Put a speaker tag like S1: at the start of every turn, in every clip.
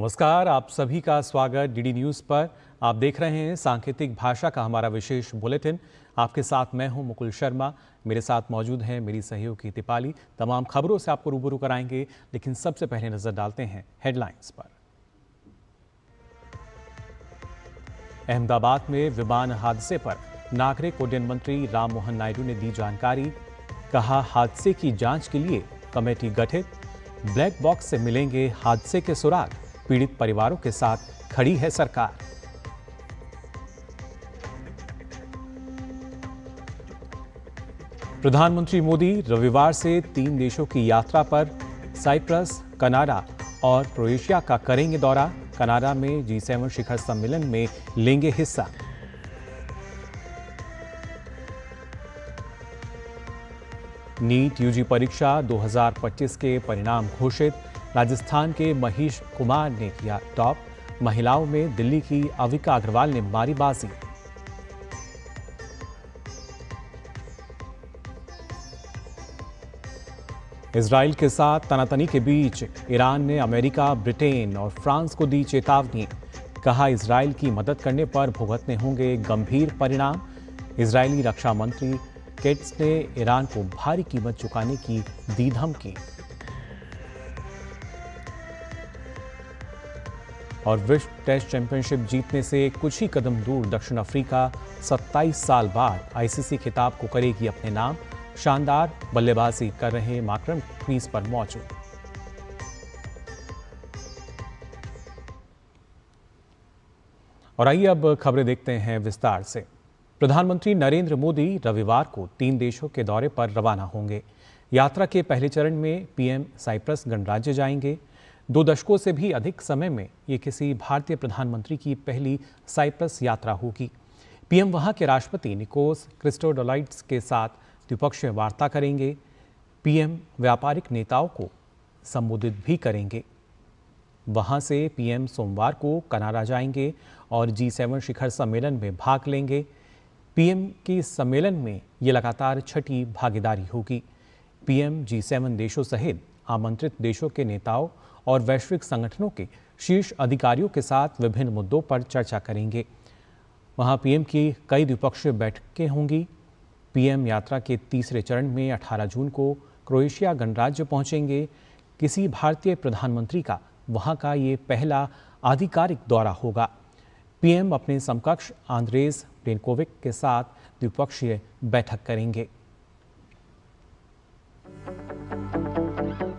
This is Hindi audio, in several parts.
S1: नमस्कार, आप सभी का स्वागत डीडी न्यूज़ पर। आप देख रहे हैं सांकेतिक भाषा का हमारा विशेष बुलेटिन। आपके साथ मैं हूं मुकुल शर्मा, मेरे साथ मौजूद हैं मेरी सहयोगी दीपाली। तमाम खबरों से आपको रूबरू कराएंगे, लेकिन सबसे पहले नजर डालते हैं हेडलाइंस पर। अहमदाबाद में विमान हादसे पर नागरिक उड्डयन मंत्री राम मोहन नायडू ने दी जानकारी। कहा, हादसे की जांच के लिए कमेटी गठित। ब्लैक बॉक्स से मिलेंगे हादसे के सुराग। पीड़ित परिवारों के साथ खड़ी है सरकार। प्रधानमंत्री मोदी रविवार से 3 देशों की यात्रा पर साइप्रस, कनाडा और क्रोएशिया का करेंगे दौरा। कनाडा में G7 शिखर सम्मेलन में लेंगे हिस्सा। नीट यूजी परीक्षा 2025 के परिणाम घोषित। राजस्थान के महेश कुमार ने किया टॉप। महिलाओं में दिल्ली की अविका अग्रवाल ने मारी बाजी। इजराइल के साथ तनातनी के बीच ईरान ने अमेरिका, ब्रिटेन और फ्रांस को दी चेतावनी। कहा, इजराइल की मदद करने पर भुगतने होंगे गंभीर परिणाम। इजरायली रक्षा मंत्री केट्स ने ईरान को भारी कीमत चुकाने की दी धमकी। और विश्व टेस्ट चैंपियनशिप जीतने से कुछ ही कदम दूर दक्षिण अफ्रीका 27 साल बाद आईसीसी खिताब को करेगी अपने नाम। शानदार बल्लेबाजी कर रहे मार्करम क्रीज पर मौजूद। और आइए अब खबरें देखते हैं विस्तार से। प्रधानमंत्री नरेंद्र मोदी रविवार को 3 देशों के दौरे पर रवाना होंगे। यात्रा के पहले चरण में पीएम साइप्रस गणराज्य जाएंगे। 2 दशकों से भी अधिक समय में ये किसी भारतीय प्रधानमंत्री की पहली साइप्रस यात्रा होगी। पीएम वहां के राष्ट्रपति निकोस क्रिस्टोडोलाइड्स के साथ द्विपक्षीय वार्ता करेंगे। पीएम व्यापारिक नेताओं को संबोधित भी करेंगे। वहां से पीएम सोमवार को कनाडा जाएंगे और G7 शिखर सम्मेलन में भाग लेंगे। पीएम की सम्मेलन में ये लगातार 6ठी भागीदारी होगी। पीएम G7 देशों सहित आमंत्रित देशों के नेताओं और वैश्विक संगठनों के शीर्ष अधिकारियों के साथ विभिन्न मुद्दों पर चर्चा करेंगे। वहां पीएम की कई द्विपक्षीय बैठकें होंगी। पीएम यात्रा के तीसरे चरण में 18 जून को क्रोएशिया गणराज्य पहुंचेंगे। किसी भारतीय प्रधानमंत्री का वहां का ये पहला आधिकारिक दौरा होगा। पीएम अपने समकक्ष आंद्रेज प्लेनकोविक के साथ द्विपक्षीय बैठक करेंगे।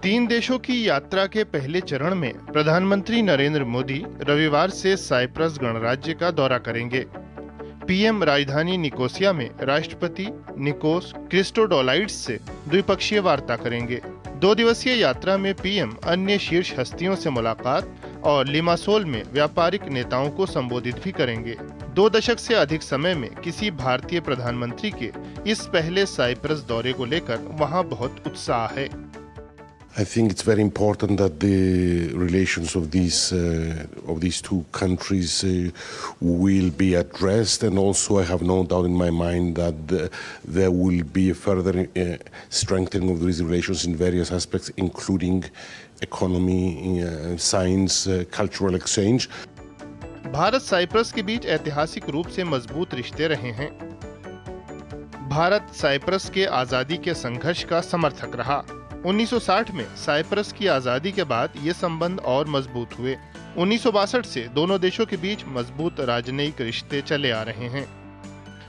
S2: 3 देशों की यात्रा के पहले चरण में प्रधानमंत्री नरेंद्र मोदी रविवार से साइप्रस गणराज्य का दौरा करेंगे। पीएम राजधानी निकोसिया में राष्ट्रपति निकोस क्रिस्टोडोलाइड्स से द्विपक्षीय वार्ता करेंगे। 2 दिवसीय यात्रा में पीएम अन्य शीर्ष हस्तियों से मुलाकात और लिमासोल में व्यापारिक नेताओं को संबोधित भी करेंगे। 2 दशक से अधिक समय में किसी भारतीय प्रधानमंत्री के इस पहले साइप्रस दौरे को लेकर वहां बहुत उत्साह है।
S3: I think it's very important that the relations of these two countries will be addressed, and also I have no doubt in my mind that there will be a further strengthening of these relations in various aspects, including economy, science, cultural exchange.
S2: Bharat Cyprus के बीच ऐतिहासिक रूप से मजबूत रिश्ते रहे हैं। भारत साइप्रस के आजादी के संघर्ष का समर्थक रहा। 1960 में साइप्रस की आजादी के बाद ये संबंध और मजबूत हुए। 1962 से दोनों देशों के बीच मजबूत राजनयिक रिश्ते चले आ रहे हैं।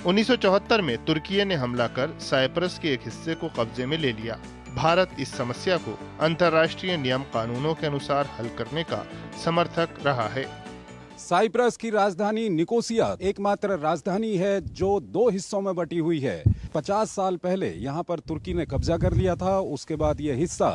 S2: 1974 में तुर्की ने हमला कर साइप्रस के एक हिस्से को कब्जे में ले लिया। भारत इस समस्या को अंतर्राष्ट्रीय नियम कानूनों के अनुसार हल करने का समर्थक रहा है।
S4: साइप्रस की राजधानी निकोसिया एकमात्र राजधानी है जो 2 हिस्सों में बटी हुई है। 50 साल पहले यहाँ पर तुर्की ने कब्जा कर लिया था। उसके बाद यह हिस्सा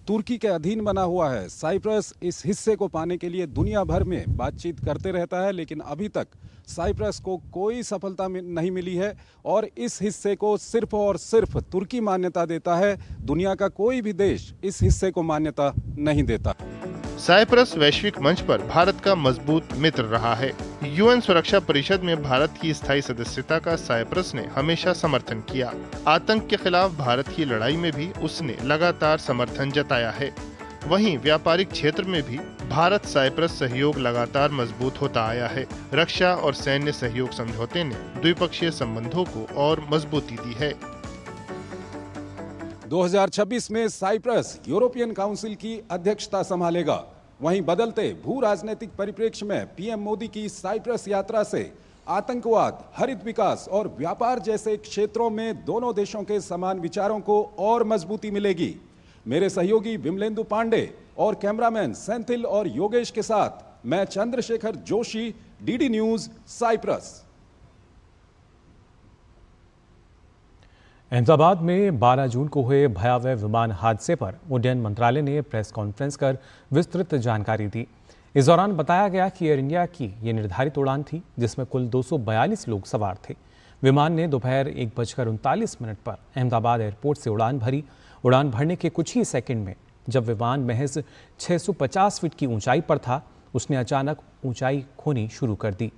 S4: तुर्की के अधीन बना हुआ है। साइप्रस इस हिस्से को पाने के लिए दुनिया भर में बातचीत करते रहता है, लेकिन अभी तक साइप्रस को कोई सफलता नहीं मिली है और इस हिस्से को सिर्फ और सिर्फ तुर्की मान्यता देता है। दुनिया का कोई भी देश इस हिस्से को मान्यता नहीं देता।
S2: साइप्रस वैश्विक मंच पर भारत का मजबूत मित्र रहा है। यूएन सुरक्षा परिषद में भारत की स्थायी सदस्यता का साइप्रस ने हमेशा समर्थन किया। आतंक के खिलाफ भारत की लड़ाई में भी उसने लगातार समर्थन जताया है। वहीं व्यापारिक क्षेत्र में भी भारत साइप्रस सहयोग लगातार मजबूत होता आया है। रक्षा और सैन्य सहयोग समझौते ने द्विपक्षीय संबंधों को और मजबूती दी है।
S4: 2026 में साइप्रस यूरोपियन काउंसिल की अध्यक्षता संभालेगा। वहीं बदलते भू राजनीतिक परिप्रेक्ष्य में पीएम मोदी की साइप्रस यात्रा से आतंकवाद, हरित विकास और व्यापार जैसे क्षेत्रों में दोनों देशों के समान विचारों को और मजबूती मिलेगी। मेरे सहयोगी विमलेंदु पांडे और कैमरामैन सेंथिल और योगेश के साथ मैं Chandrashekhar Joshi, DD News, Cyprus.
S1: Ahmedabad में 12 जून को हुए भयावह विमान हादसे पर उड्डयन मंत्रालय ने प्रेस कॉन्फ्रेंस कर विस्तृत जानकारी दी। इस दौरान बताया गया कि एयर इंडिया की ये निर्धारित उड़ान थी, जिसमें कुल 242 लोग सवार थे। विमान ने दोपहर 1:39 पर अहमदाबाद एयरपोर्ट से उड़ान भरी। उड़ान भरने के कुछ ही सेकंड में जब विमान महज 650 फीट की ऊंचाई पर था, उसने अचानक ऊंचाई खोनी शुरू कर दी।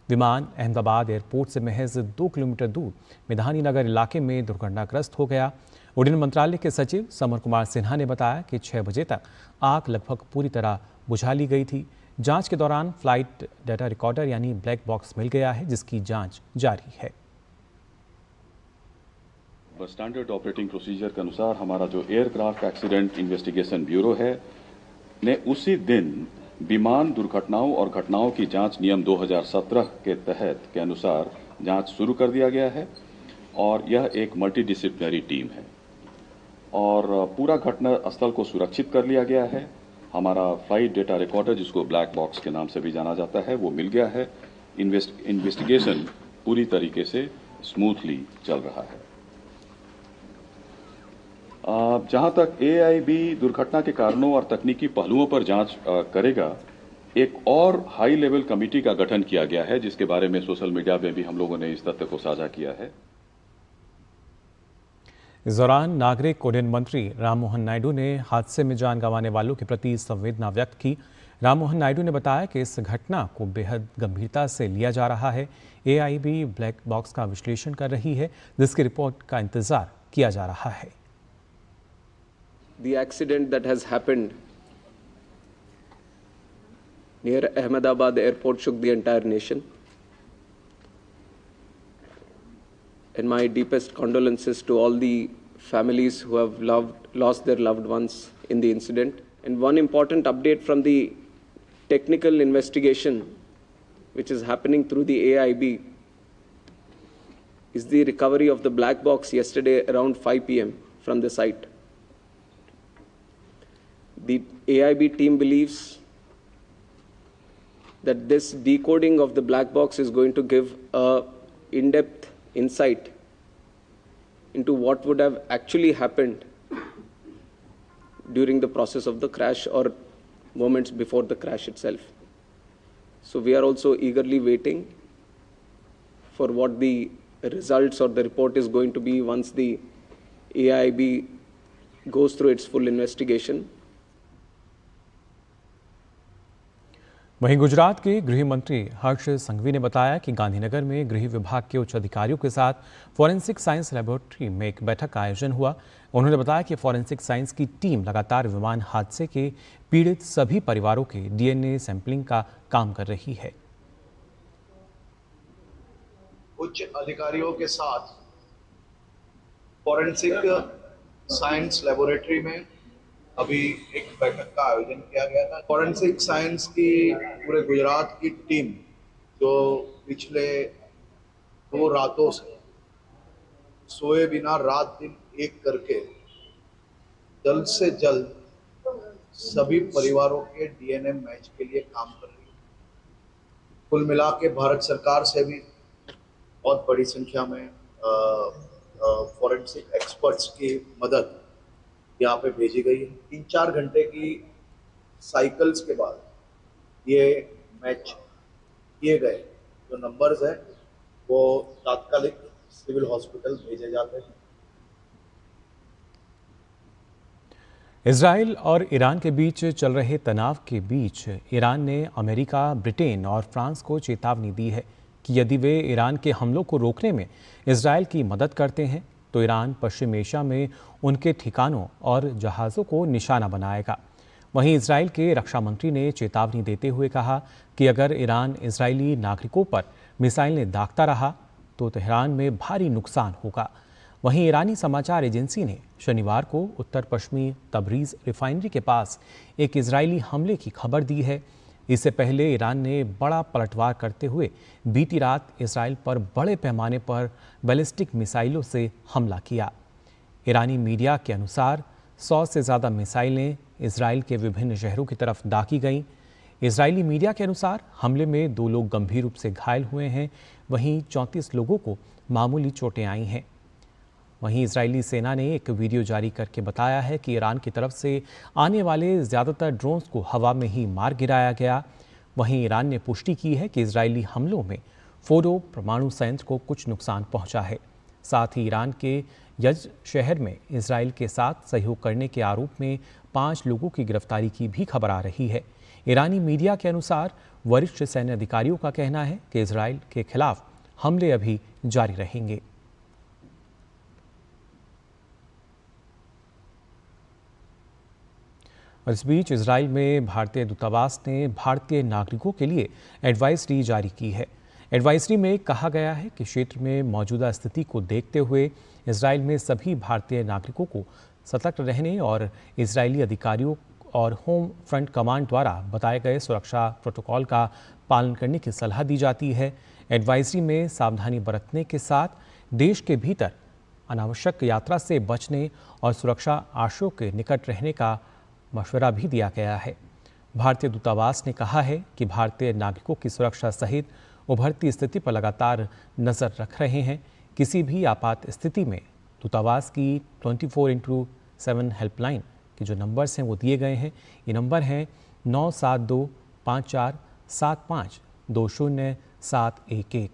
S1: विमान अहमदाबाद एयरपोर्ट से महज 2 किलोमीटर दूर मेधानी नगर इलाके में दुर्घटनाग्रस्त हो गया। उड्डयन मंत्रालय के सचिव समर कुमार सिन्हा ने बताया कि 6 बजे तक आग लगभग पूरी तरह बुझा ली गई थी। जांच के दौरान फ्लाइट डाटा रिकॉर्डर यानी ब्लैक बॉक्स मिल गया है, जिसकी जांच जारी है।
S5: स्टैंडर्ड ऑपरेटिंग प्रोसीजर के अनुसार हमारा जो एयरक्राफ्ट एक्सीडेंट इन्वेस्टिगेशन ब्यूरो है ने उसी दिन विमान दुर्घटनाओं और घटनाओं की जांच नियम 2017 के तहत के अनुसार जांच शुरू कर दिया गया है और यह एक मल्टीडिसिप्लिनरी टीम है और पूरा घटना स्थल को सुरक्षित कर लिया गया है। हमारा फ्लाइट डेटा रिकॉर्डर, जिसको ब्लैक बॉक्स के नाम से भी जाना जाता है, वो मिल गया है। इन्वेस्टिगेशन पूरी तरीके से स्मूथली चल रहा है। जहां तक AIB दुर्घटना के कारणों और तकनीकी पहलुओं पर जांच करेगा, एक और हाई लेवल कमेटी का गठन किया गया है, जिसके बारे में सोशल मीडिया में भी हम लोगों ने इस तथ्य को साझा किया है।
S1: इस दौरान नागरिक उड्डयन मंत्री राममोहन नायडू ने हादसे में जान गंवाने वालों के प्रति संवेदना व्यक्त की। राममोहन नायडू ने बताया कि इस घटना को बेहद गंभीरता से लिया जा रहा है। AIB ब्लैक बॉक्स का विश्लेषण कर रही है, जिसकी रिपोर्ट का इंतजार किया जा रहा है।
S6: The accident that has happened near Ahmedabad airport shook the entire nation. And my deepest condolences to all the families who have lost their loved ones in the incident. And one important update from the technical investigation which is happening through the AIB is the recovery of the black box yesterday around 5 p.m. from the site. The AIB team believes that this decoding of the black box is going to give a in-depth insight into what would have actually happened during the process of the crash or moments before the crash itself. So we are also eagerly waiting for what the results or the report is going to be once the AIB goes through its full investigation.
S1: वहीं गुजरात के गृह मंत्री हर्ष संघवी ने बताया कि गांधीनगर में गृह विभाग के उच्च अधिकारियों के साथ फॉरेंसिक साइंस लैबोरेटरी में एक बैठक का आयोजन हुआ। उन्होंने बताया कि फॉरेंसिक साइंस की टीम लगातार विमान हादसे के पीड़ित सभी परिवारों के DNA सैंपलिंग का काम कर रही है।
S7: उच्च अधिकारियों के साथ फॉरेंसिक साइंस लैबोरेटरी में अभी एक बैठक का आयोजन किया गया था। फॉरेंसिक साइंस की पूरे गुजरात की टीम जो पिछले 2 रातों से सोए बिना रात दिन एक करके जल्द से जल्द सभी परिवारों के DNA मैच के लिए काम कर रही है। कुल मिला के भारत सरकार से भी बहुत बड़ी संख्या में फॉरेंसिक एक्सपर्ट्स की मदद यहाँ पे भेजी गई है। 3-4 घंटे की साइकिल्स के बाद ये मैच किए गए जो नंबर्स हैं वो तात्कालिक सिविल हॉस्पिटल भेजे जाते हैं।
S1: इजराइल और ईरान के बीच चल रहे तनाव के बीच ईरान ने अमेरिका, ब्रिटेन और फ्रांस को चेतावनी दी है कि यदि वे ईरान के हमलों को रोकने में इजराइल की मदद करते हैं तो ईरान पश्चिम एशिया में उनके ठिकानों और जहाज़ों को निशाना बनाएगा। वहीं इजराइल के रक्षा मंत्री ने चेतावनी देते हुए कहा कि अगर ईरान इजरायली नागरिकों पर मिसाइलें दागता रहा तो तेहरान में भारी नुकसान होगा। वहीं ईरानी समाचार एजेंसी ने शनिवार को उत्तर पश्चिमी तबरीज रिफाइनरी के पास एक इजरायली हमले की खबर दी है। इससे पहले ईरान ने बड़ा पलटवार करते हुए बीती रात इजराइल पर बड़े पैमाने पर बैलिस्टिक मिसाइलों से हमला किया। ईरानी मीडिया के अनुसार 100 से ज़्यादा मिसाइलें इजराइल के विभिन्न शहरों की तरफ दागी गईं। इजरायली मीडिया के अनुसार हमले में 2 लोग गंभीर रूप से घायल हुए हैं, वहीं 34 लोगों को मामूली चोटें आई हैं। वहीं इजरायली सेना ने एक वीडियो जारी करके बताया है कि ईरान की तरफ से आने वाले ज़्यादातर ड्रोन्स को हवा में ही मार गिराया गया। वहीं ईरान ने पुष्टि की है कि इजरायली हमलों में फोर्डो परमाणु संयंत्र को कुछ नुकसान पहुंचा है। साथ ही ईरान के यज शहर में इजराइल के साथ सहयोग करने के आरोप में 5 लोगों की गिरफ्तारी की भी खबर आ रही है। ईरानी मीडिया के अनुसार वरिष्ठ सैन्य अधिकारियों का कहना है कि इजराइल के खिलाफ हमले अभी जारी रहेंगे। और इस बीच इजराइल में भारतीय दूतावास ने भारतीय नागरिकों के लिए एडवाइजरी जारी की है। एडवाइजरी में कहा गया है कि क्षेत्र में मौजूदा स्थिति को देखते हुए इजराइल में सभी भारतीय नागरिकों को सतर्क रहने और इजरायली अधिकारियों और होम फ्रंट कमांड द्वारा बताए गए सुरक्षा प्रोटोकॉल का पालन करने की सलाह दी जाती है। एडवाइजरी में सावधानी बरतने के साथ देश के भीतर अनावश्यक यात्रा से बचने और सुरक्षा आशयों के निकट रहने का मशवरा भी दिया गया है। भारतीय दूतावास ने कहा है कि भारतीय नागरिकों की सुरक्षा सहित उभरती स्थिति पर लगातार नज़र रख रहे हैं। किसी भी आपात स्थिति में दूतावास की 24/7 हेल्पलाइन के जो नंबर्स हैं वो दिए गए हैं। ये नंबर हैं 9725475200711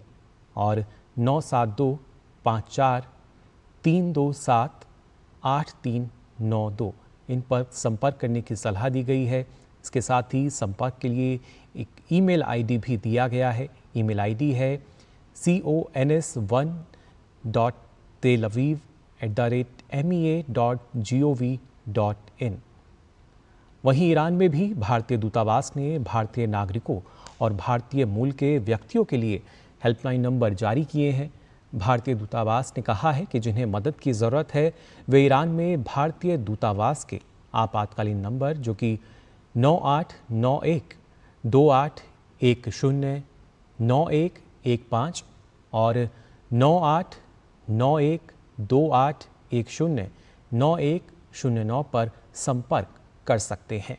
S1: और 97254327839 इन पर संपर्क करने की सलाह दी गई है। इसके साथ ही संपर्क के लिए एक ईमेल आईडी भी दिया गया है। ईमेल आईडी है cons1.telaviv@mea.gov.in। वहीं ईरान में भी भारतीय दूतावास ने भारतीय नागरिकों और भारतीय मूल के व्यक्तियों के लिए हेल्पलाइन नंबर जारी किए हैं। भारतीय दूतावास ने कहा है कि जिन्हें मदद की ज़रूरत है वे ईरान में भारतीय दूतावास के आपातकालीन नंबर जो कि 989128109115 और 989128109109 पर संपर्क कर सकते हैं।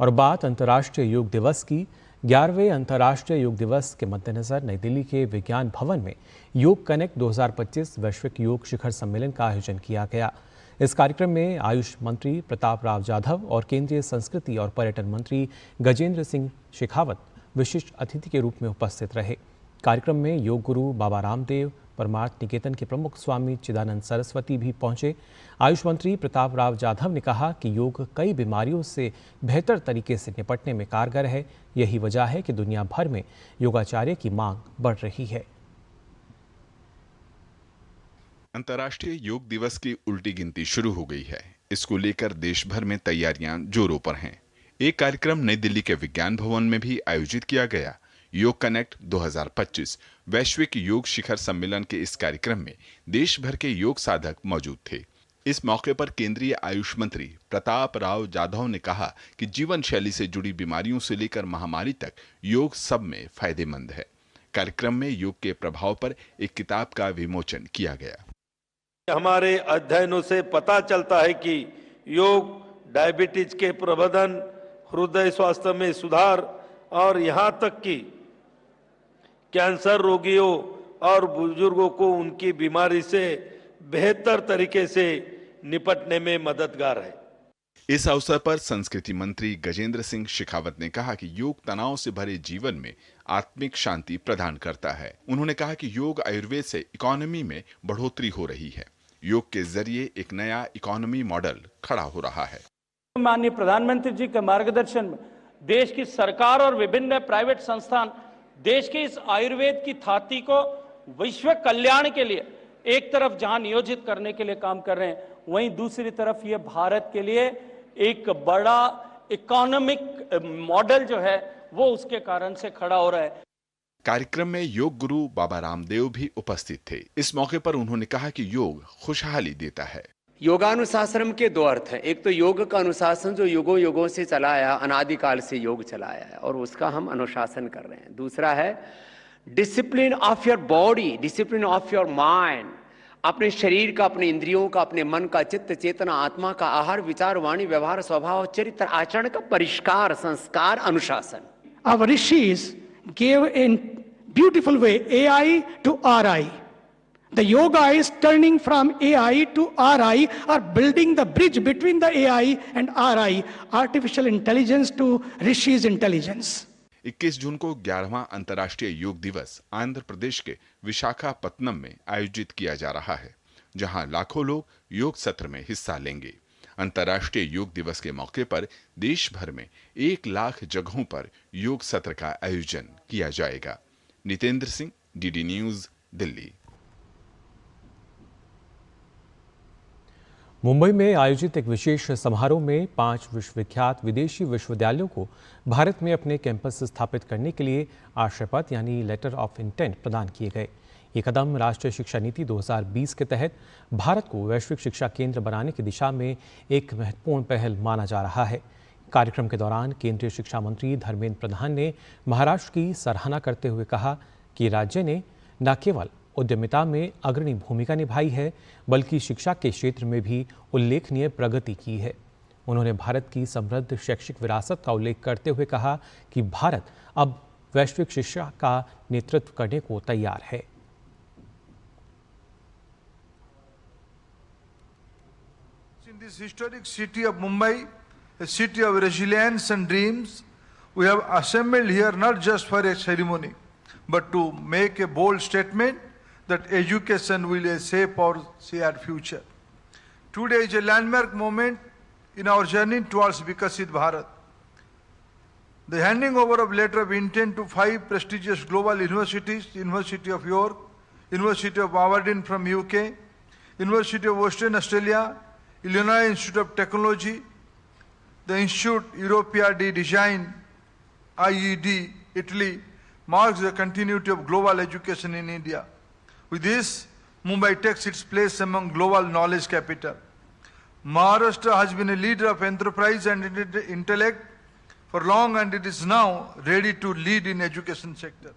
S1: और बात अंतर्राष्ट्रीय योग दिवस की। 11वें अंतर्राष्ट्रीय योग दिवस के मद्देनजर नई दिल्ली के विज्ञान भवन में योग कनेक्ट 2025 वैश्विक योग शिखर सम्मेलन का आयोजन किया गया। इस कार्यक्रम में आयुष मंत्री प्रताप राव जाधव और केंद्रीय संस्कृति और पर्यटन मंत्री गजेंद्र सिंह शेखावत विशिष्ट अतिथि के रूप में उपस्थित रहे। कार्यक्रम में योग गुरु बाबा रामदेव, परमार्थ निकेतन के प्रमुख स्वामी चिदानंद सरस्वती भी पहुंचे। आयुष मंत्री प्रताप राव जाधव ने कहा कि योग कई बीमारियों से बेहतर तरीके से निपटने में कारगर है। यही वजह है कि दुनिया भर में योगाचार्य की मांग बढ़ रही है।
S8: अंतर्राष्ट्रीय योग दिवस की उल्टी गिनती शुरू हो गई है। इसको लेकर देश भर में तैयारियां जोरों पर हैं। एक कार्यक्रम नई दिल्ली के विज्ञान भवन में भी आयोजित किया गया। योग कनेक्ट 2025 वैश्विक योग शिखर सम्मेलन के इस कार्यक्रम में देश भर के योग साधक मौजूद थे। इस मौके पर केंद्रीय आयुष मंत्री प्रताप राव जाधव ने कहा कि जीवन शैली से जुड़ी बीमारियों से लेकर महामारी तक योग सब में फायदेमंद है। कार्यक्रम में योग के प्रभाव पर एक किताब का विमोचन किया गया।
S9: हमारे अध्ययनों से पता चलता है कि योग डायबिटीज के प्रबंधन, हृदय स्वास्थ्य में सुधार और यहाँ तक कि कैंसर रोगियों और बुजुर्गों को उनकी बीमारी से बेहतर तरीके से निपटने में मददगार है।
S8: इस अवसर पर संस्कृति मंत्री गजेंद्र सिंह शेखावत ने कहा कि योग तनाव से भरे जीवन में आत्मिक शांति प्रदान करता है। उन्होंने कहा कि योग आयुर्वेद से इकोनॉमी में बढ़ोतरी हो रही है। योग के जरिए एक नया इकोनॉमी मॉडल खड़ा हो रहा है।
S10: माननीय प्रधानमंत्री जी के मार्गदर्शन में देश की सरकार और विभिन्न प्राइवेट संस्थान देश के इस आयुर्वेद की थाती को वैश्विक कल्याण के लिए एक तरफ जहां नियोजित करने के लिए काम कर रहे हैं, वहीं दूसरी तरफ ये भारत के लिए एक बड़ा इकोनॉमिक मॉडल जो है वो उसके कारण से खड़ा हो रहा है।
S8: कार्यक्रम में योग गुरु बाबा रामदेव भी उपस्थित थे। इस मौके पर उन्होंने कहा कि योग खुशहाली देता है।
S11: योगानुशासन के दो अर्थ हैं। एक तो योग का अनुशासन जो युगों युगों से चला आया, अनादिकाल से योग चला आया है और उसका हम अनुशासन कर रहे हैं। दूसरा है discipline of your body, discipline of your mind, अपने शरीर का, अपने इंद्रियों का, अपने मन का, चित्त चेतना, आत्मा का, आहार विचार वाणी व्यवहार स्वभाव चरित्र आचरण का परिष्कार, संस्कार, अनुशासन।
S12: Our rishis gave in beautiful way AI to RI. The yoga is turning from AI to RI, or building the bridge between the AI and RI, artificial intelligence to Rishi's intelligence.
S8: 21 जून को 11वां अंतर्राष्ट्रीय योग दिवस आंध्र प्रदेश के विशाखापत्तनम में आयोजित किया जा रहा है, जहां लाखों लोग योग सत्र में हिस्सा लेंगे। अंतर्राष्ट्रीय योग दिवस के मौके पर देश भर में 1 लाख जगहों पर योग सत्र का आयोजन किया जाएगा। Nitendra Singh, DD news, Delhi.
S1: मुंबई में आयोजित एक विशेष समारोह में 5 विश्वविख्यात विदेशी विश्वविद्यालयों को भारत में अपने कैंपस स्थापित करने के लिए आशय पत्र यानी लेटर ऑफ इंटेंट प्रदान किए गए। ये कदम राष्ट्रीय शिक्षा नीति 2020 के तहत भारत को वैश्विक शिक्षा केंद्र बनाने की दिशा में एक महत्वपूर्ण पहल माना जा रहा है। कार्यक्रम के दौरान केंद्रीय शिक्षा मंत्री धर्मेंद्र प्रधान ने महाराष्ट्र की सराहना करते हुए कहा कि राज्य ने न केवल उद्यमिता में अग्रणी भूमिका निभाई है, बल्कि शिक्षा के क्षेत्र में भी उल्लेखनीय प्रगति की है। उन्होंने भारत की समृद्ध शैक्षिक विरासत का उल्लेख करते हुए कहा कि भारत अब वैश्विक शिक्षा का नेतृत्व करने को तैयार है।
S13: In this historic city of Mumbai, a city of resilience and dreams, we have assembled here not just for a ceremony, but to make a bold statement that education will shape our shared future. Today is a landmark moment in our journey towards Vikasit Bharat. The handing over of letter of intent to 5 prestigious global universities, University of York, University of Aberdeen from UK, University of Western Australia, Illinois Institute of Technology, the Institute Europea di Design, IED, Italy, marks the continuity of global education in India. With this, Mumbai takes its place among global knowledge capital. Maharashtra has been a leader of enterprise and intellect for long, and it is now ready to lead in education sector.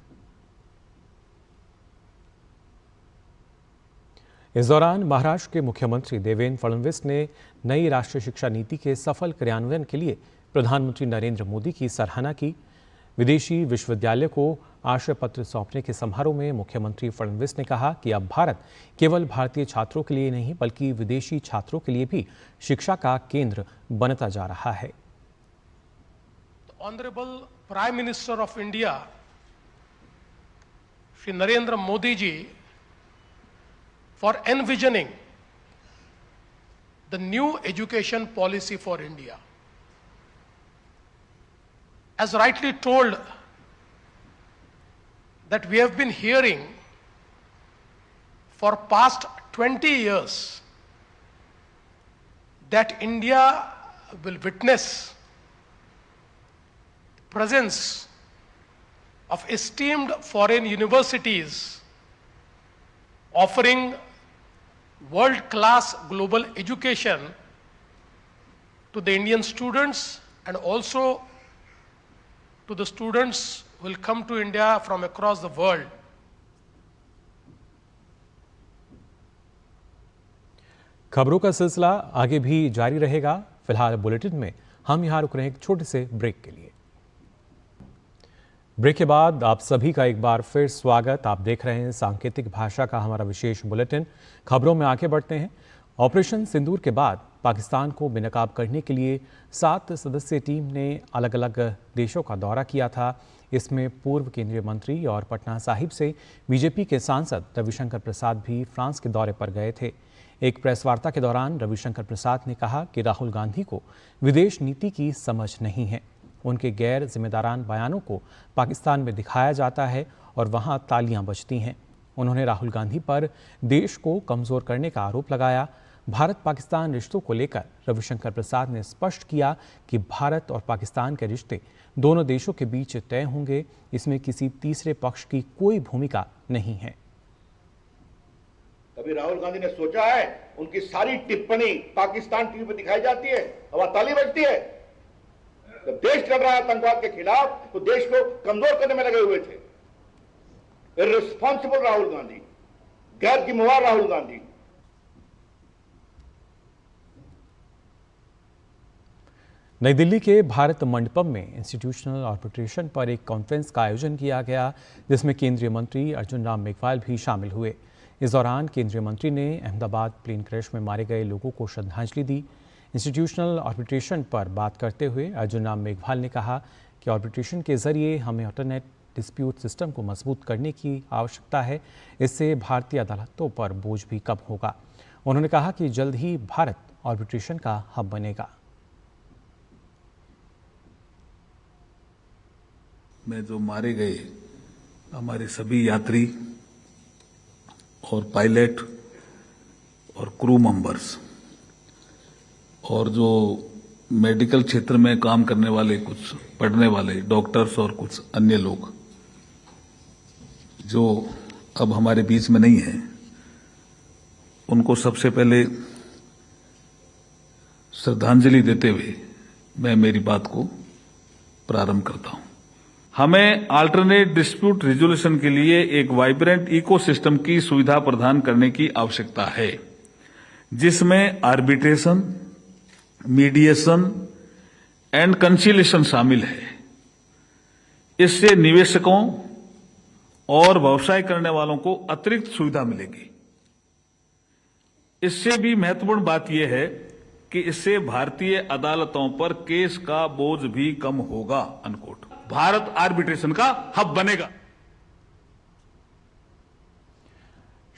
S1: इस दौरान महाराष्ट्र के मुख्यमंत्री देवेंद्र फडणवीस ने नई राष्ट्रीय शिक्षा नीति के सफल क्रियान्वयन के लिए प्रधानमंत्री नरेंद्र मोदी की सराहना की। विदेशी विश्वविद्यालय को आशय पत्र सौंपने के समारोह में मुख्यमंत्री फडणवीस ने कहा कि अब भारत केवल भारतीय छात्रों के लिए नहीं, बल्कि विदेशी छात्रों के लिए भी शिक्षा का केंद्र बनता जा रहा है।
S14: Honourable prime minister of India Shri Narendra Modi ji for envisioning the new education policy for India. As rightly told, that we have been hearing for past 20 years that India will witness presence of esteemed foreign universities offering world-class global education to the Indian students and also to the students who will come to India from across the world.
S1: खबरों का सिलसिला आगे भी जारी रहेगा। फिलहाल बुलेटिन में हम यहाँ रुक रहे हैं एक छोटे से ब्रेक के लिए। ब्रेक के बाद आप सभी का एक बार फिर स्वागत। आप देख रहे हैं सांकेतिक भाषा का हमारा विशेष बुलेटिन। खबरों में आगे बढ़ते हैं। ऑपरेशन सिंदूर के बाद पाकिस्तान को बेनकाब करने के लिए 7 सदस्यीय टीम ने अलग अलग देशों का दौरा किया था। इसमें पूर्व केंद्रीय मंत्री और पटना साहिब से बीजेपी के सांसद रविशंकर प्रसाद भी फ्रांस के दौरे पर गए थे। एक प्रेस वार्ता के दौरान रविशंकर प्रसाद ने कहा कि राहुल गांधी को विदेश नीति की समझ नहीं है। उनके गैर जिम्मेदारान बयानों को पाकिस्तान में दिखाया जाता है और वहां तालियां बजती हैं। उन्होंने राहुल गांधी पर देश को कमजोर करने का आरोप लगाया। भारत पाकिस्तान रिश्तों को लेकर रविशंकर प्रसाद ने स्पष्ट किया कि भारत और पाकिस्तान के रिश्ते दोनों देशों के बीच तय होंगे, इसमें किसी तीसरे पक्ष की कोई भूमिका नहीं है।
S15: कभी राहुल गांधी ने सोचा है उनकी सारी टिप्पणी पाकिस्तान टीवी पर दिखाई जाती है, हवा ताली बजती है? जब देश लड़ रहा है आतंकवाद के खिलाफ तो देश को कमजोर करने में लगे हुए थे। इर्रिस्पॉन्सिबल राहुल गांधी, गैर जिम्मेवार राहुल गांधी।
S1: नई दिल्ली के भारत मंडपम में इंस्टीट्यूशनल आर्बिट्रेशन पर एक कॉन्फ्रेंस का आयोजन किया गया, जिसमें केंद्रीय मंत्री अर्जुन राम मेघवाल भी शामिल हुए। इस दौरान केंद्रीय मंत्री ने अहमदाबाद प्लेन क्रैश में मारे गए लोगों को श्रद्धांजलि दी। इंस्टीट्यूशनल आर्बिट्रेशन पर बात करते हुए अर्जुन राम मेघवाल ने कहा कि आर्बिट्रेशन के जरिए हमें अल्टरनेट डिस्प्यूट सिस्टम को मजबूत करने की आवश्यकता है, इससे भारतीय अदालतों पर बोझ भी कम होगा। उन्होंने कहा कि जल्द ही भारत आर्बिट्रेशन का हब बनेगा।
S16: में जो मारे गए हमारे सभी यात्री और पायलट और क्रू मेंबर्स और जो मेडिकल क्षेत्र में काम करने वाले, कुछ पढ़ने वाले डॉक्टर्स और कुछ अन्य लोग जो अब हमारे बीच में नहीं है, उनको सबसे पहले श्रद्धांजलि देते हुए मैं मेरी बात को प्रारंभ करता हूं। हमें अल्टरनेट डिस्प्यूट रिजोल्यूशन के लिए एक वाइब्रेंट इकोसिस्टम की सुविधा प्रदान करने की आवश्यकता है, जिसमें आर्बिट्रेशन, मीडिएशन एंड कंसिलिएशन शामिल है। इससे निवेशकों और व्यवसाय करने वालों को अतिरिक्त सुविधा मिलेगी। इससे भी महत्वपूर्ण बात यह है कि इससे भारतीय अदालतों पर केस का बोझ भी कम होगा। अनकोट। भारत आर्बिट्रेशन का हब बनेगा।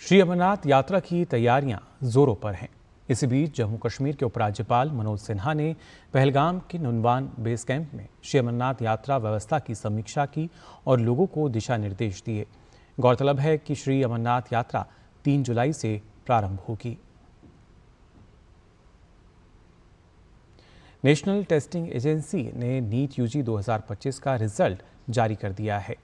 S1: श्री अमरनाथ यात्रा की तैयारियां जोरों पर हैं। इसी बीच जम्मू कश्मीर के उपराज्यपाल मनोज सिन्हा ने पहलगाम के नुनवान बेस कैंप में श्री अमरनाथ यात्रा व्यवस्था की समीक्षा की और लोगों को दिशा निर्देश दिए। गौरतलब है कि श्री अमरनाथ यात्रा 3 जुलाई से प्रारंभ होगी। नेशनल टेस्टिंग एजेंसी ने नीट यूजी 2025 का रिजल्ट जारी कर दिया है।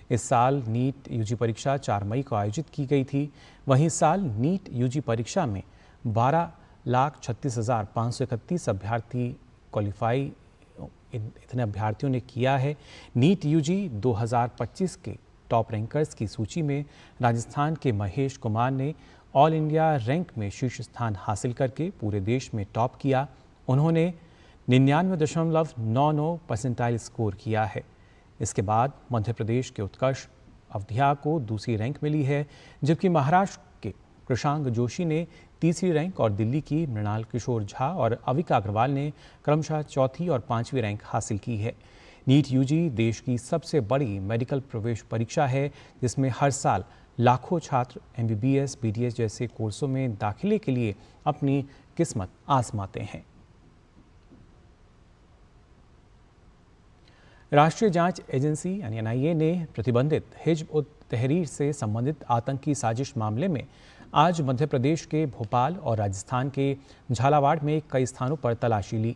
S1: इस साल नीट यूजी परीक्षा 4 मई को आयोजित की गई थी। वहीं इस साल नीट यूजी परीक्षा में 12,36,531 अभ्यर्थी क्वालिफाई इतने अभ्यर्थियों ने किया है। नीट यूजी 2025 के टॉप रैंकर्स की सूची में राजस्थान के महेश कुमार ने ऑल इंडिया रैंक में शीर्ष स्थान हासिल करके पूरे देश में टॉप किया। उन्होंने 99.99 परसेंटाइल स्कोर किया है। इसके बाद मध्य प्रदेश के उत्कर्ष अवधिया को दूसरी रैंक मिली है, जबकि महाराष्ट्र के कृषांक जोशी ने तीसरी रैंक और दिल्ली की मृणाल किशोर झा और अविका अग्रवाल ने क्रमशः चौथी और 5वीं रैंक हासिल की है। नीट यूजी देश की सबसे बड़ी मेडिकल प्रवेश परीक्षा है, जिसमें हर साल लाखों छात्र MBBS, BDS जैसे कोर्सों में दाखिले के लिए अपनी किस्मत आजमाते हैं। राष्ट्रीय जांच एजेंसी यानी NIA ने प्रतिबंधित हिज्ब उत तहरीर से संबंधित आतंकी साजिश मामले में आज मध्य प्रदेश के भोपाल और राजस्थान के झालावाड़ में कई स्थानों पर तलाशी ली।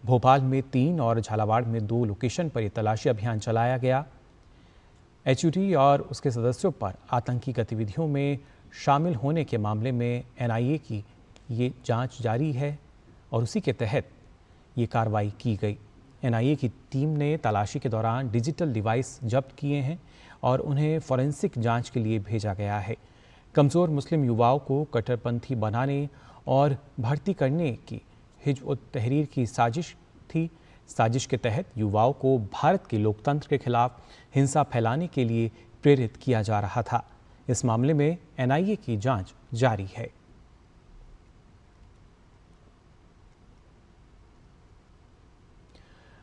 S1: भोपाल में 3 और झालावाड़ में 2 लोकेशन पर यह तलाशी अभियान चलाया गया। HUT और उसके सदस्यों पर आतंकी गतिविधियों में शामिल होने के मामले में NIA की ये जांच जारी है और उसी के तहत ये कार्रवाई की गई। NIA की टीम ने तलाशी के दौरान डिजिटल डिवाइस जब्त किए हैं और उन्हें फॉरेंसिक जांच के लिए भेजा गया है। कमज़ोर मुस्लिम युवाओं को कट्टरपंथी बनाने और भर्ती करने की हिज्ब उत तहरीर की साजिश थी। साजिश के तहत युवाओं को भारत के लोकतंत्र के खिलाफ हिंसा फैलाने के लिए प्रेरित किया जा रहा था। इस मामले में NIA की जांच जारी है।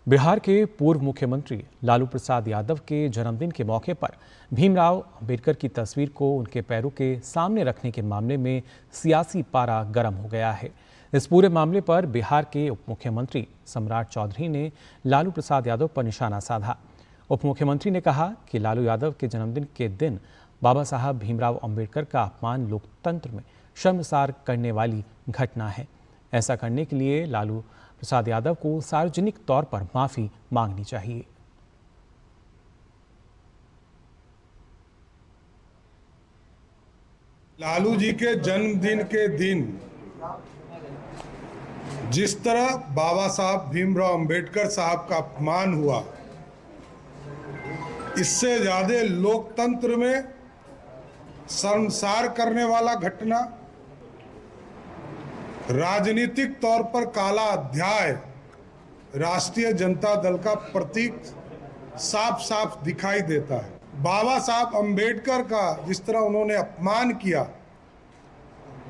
S1: बिहार के पूर्व मुख्यमंत्री लालू प्रसाद यादव के जन्मदिन के मौके पर भीमराव अंबेडकर की तस्वीर को उनके पैरों के सामने रखने के मामले में सियासी पारा गर्म हो गया है। इस पूरे मामले पर बिहार के उप मुख्यमंत्री सम्राट चौधरी ने लालू प्रसाद यादव पर निशाना साधा। उप मुख्यमंत्री ने कहा कि लालू यादव के जन्मदिन के दिन बाबा साहब भीमराव अंबेडकर का अपमान लोकतंत्र में शर्मसार करने वाली घटना है। ऐसा करने के लिए लालू प्रसाद यादव को सार्वजनिक तौर पर माफी मांगनी चाहिए।
S17: लालू जी के जन्मदिन के दिन जिस तरह बाबा साहब भीमराव अंबेडकर साहब का अपमान हुआ, इससे ज्यादा लोकतंत्र में शर्मसार करने वाला घटना, राजनीतिक तौर पर काला अध्याय राष्ट्रीय जनता दल का प्रतीक साफ साफ दिखाई देता है। बाबा साहब अंबेडकर का जिस तरह उन्होंने अपमान किया,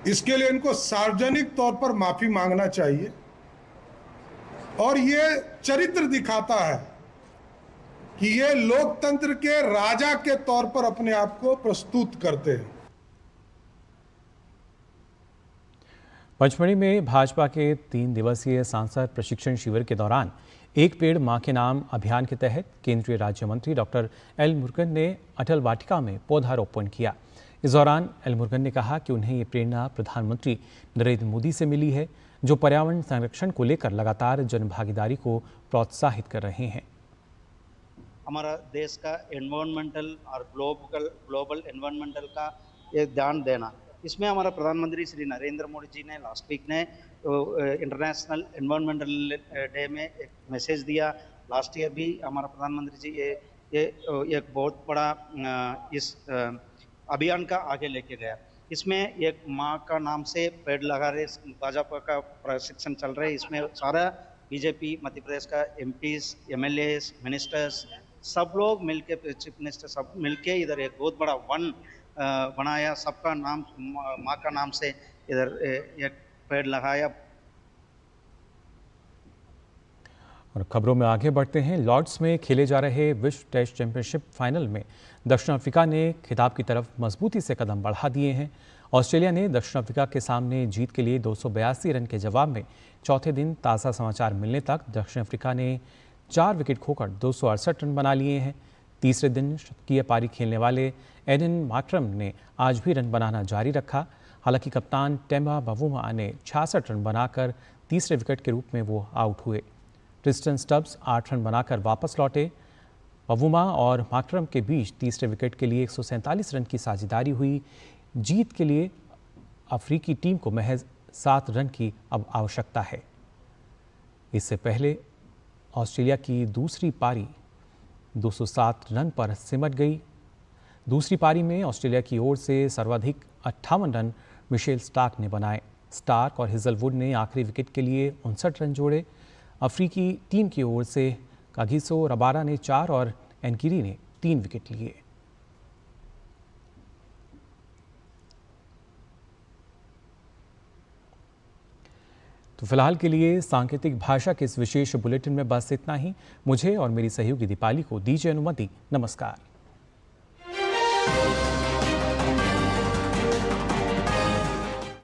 S17: इसके लिए इनको सार्वजनिक तौर पर माफी मांगना चाहिए। और ये चरित्र दिखाता है कि ये लोकतंत्र के राजा के तौर पर अपने आप को प्रस्तुत करते हैं।
S1: पचमढ़ी में भाजपा के 3 दिवसीय सांसद प्रशिक्षण शिविर के दौरान एक पेड़ मां के नाम अभियान के तहत केंद्रीय राज्य मंत्री डॉक्टर एल मुरुगन ने अटल वाटिका में पौधारोपण किया। इस दौरान एल मुरुगन ने कहा कि उन्हें ये प्रेरणा प्रधानमंत्री नरेंद्र मोदी से मिली है, जो पर्यावरण संरक्षण को लेकर लगातार जनभागीदारी को प्रोत्साहित कर रहे हैं।
S18: हमारा देश का एनवायरमेंटल और ग्लोबल एनवायरमेंटल का एक ध्यान देना, इसमें हमारा प्रधानमंत्री श्री नरेंद्र मोदी जी ने लास्ट वीक ने इंटरनेशनल एनवायरमेंटल डे में एक मैसेज दिया। लास्ट ईयर भी हमारा प्रधानमंत्री जी ये एक बहुत बड़ा इस अभियान का आगे लेके गया। इसमें एक माँ का नाम से पेड़ लगा रहे भाजपा का प्रशिक्षण चल रहा है। इसमें सारा बीजेपी मध्य प्रदेश का एमपीज, एमएलएस, मिनिस्टर्स सब लोग मिलके, चीफ मिनिस्टर सब मिलके इधर एक बहुत बड़ा वन बनाया। सबका नाम माँ का नाम से इधर एक पेड़ लगाया।
S1: और खबरों में आगे बढ़ते हैं। लॉर्ड्स में खेले जा रहे विश्व टेस्ट चैंपियनशिप फाइनल में दक्षिण अफ्रीका ने खिताब की तरफ मजबूती से कदम बढ़ा दिए हैं। ऑस्ट्रेलिया ने दक्षिण अफ्रीका के सामने जीत के लिए 282 रन के जवाब में चौथे दिन ताज़ा समाचार मिलने तक दक्षिण अफ्रीका ने 4 विकेट खोकर 268 रन बना लिए हैं। तीसरे दिन शतकीय पारी खेलने वाले एडन मार्क्रम ने आज भी रन बनाना जारी रखा। हालांकि कप्तान टेम्बा बवुमा ने 66 रन बनाकर तीसरे विकेट के रूप में वो आउट हुए। ट्रिस्टन स्टब्स 8 रन बनाकर वापस लौटे। बवुमा और मार्क्रम के बीच तीसरे विकेट के लिए 147 रन की साझेदारी हुई। जीत के लिए अफ्रीकी टीम को महज 7 रन की अब आवश्यकता है। इससे पहले ऑस्ट्रेलिया की दूसरी पारी 207 रन पर सिमट गई। दूसरी पारी में ऑस्ट्रेलिया की ओर से सर्वाधिक 58 रन मिशेल स्टार्क ने बनाए। स्टार्क और हेजलवुड ने आखिरी विकेट के लिए 59 रन जोड़े। अफ्रीकी टीम की ओर से कागिसो रबारा ने 4 और एनकिरी ने 3 विकेट लिए। तो फिलहाल के लिए सांकेतिक भाषा के इस विशेष बुलेटिन में बस इतना ही। मुझे और मेरी सहयोगी दीपाली को दीजिए अनुमति। नमस्कार।